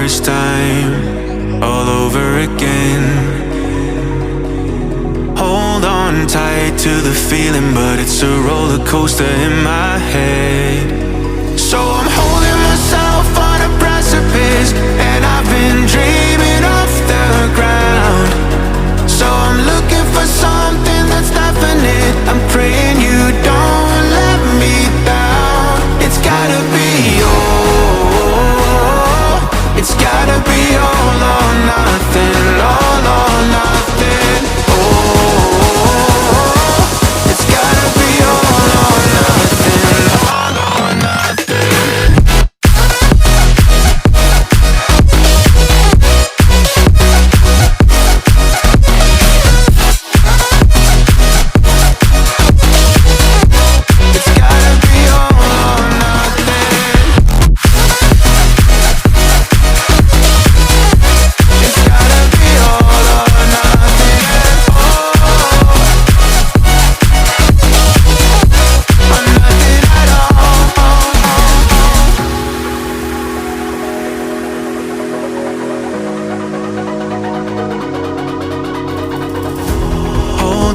first time, all over again. Hold on tight to the feeling, but it's a roller coaster in my head. So I'm holding myself on a precipice, and I've been dreaming off the ground. So I'm looking for something that's definite. I'm praying you don't let me down. It's gotta be it's gotta be all or nothing, all or nothing. Oh, it's gotta be all or nothing, all or nothing.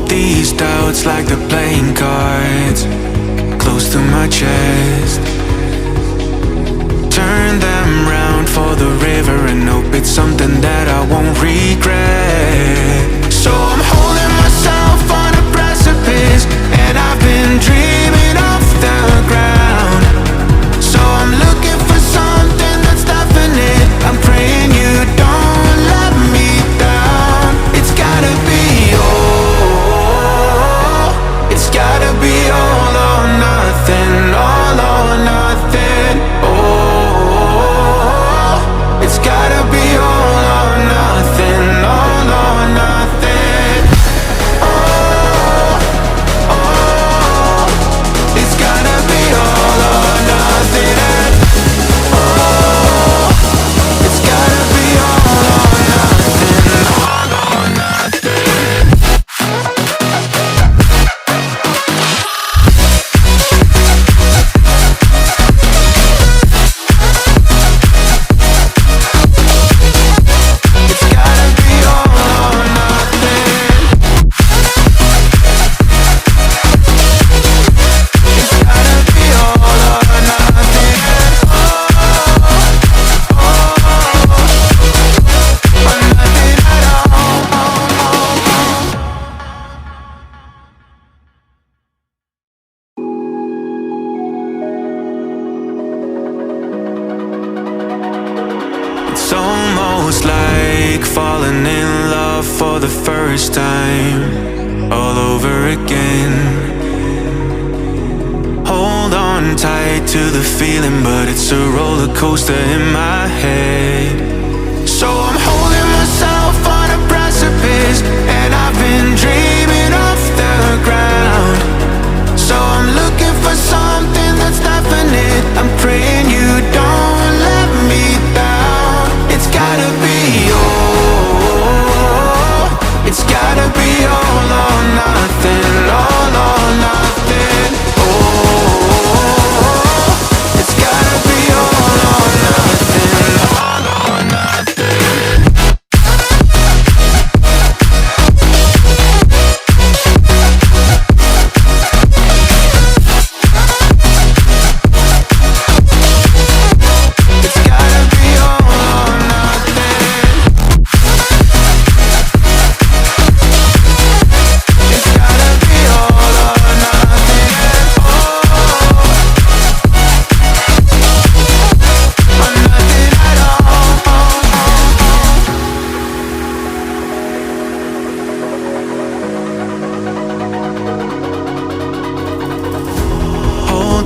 These doubts like the playing cards close to my chest. Turn them round for the river and hope it's something that I won't regret. So I'm holding myself on a precipice, and I've been dreaming off the ground. So I'm looking for something that's definite. I'm praying you don't let me down. It's gotta be it's gotta be all or nothing, all or nothing. Oh, it's gotta be all or nothing, all or nothing. Oh, oh, it's gotta be all or nothing. Oh, it's gotta be all or nothing, all or nothing. It's almost like falling in love for the first time, all over again. Hold on tight to the feeling, but it's a roller coaster in my head. So I'm holding myself on a precipice, and I've been dreaming off the ground. So I'm looking for something that's definite. I'm praying you don't let me down. It's gotta be it's gotta be all or nothing, all or nothing. Oh, it's gotta be all or nothing, all or nothing.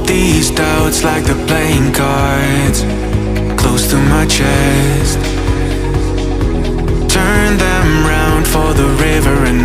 These doubts like the playing cards close to my chest. Turn them round for the river and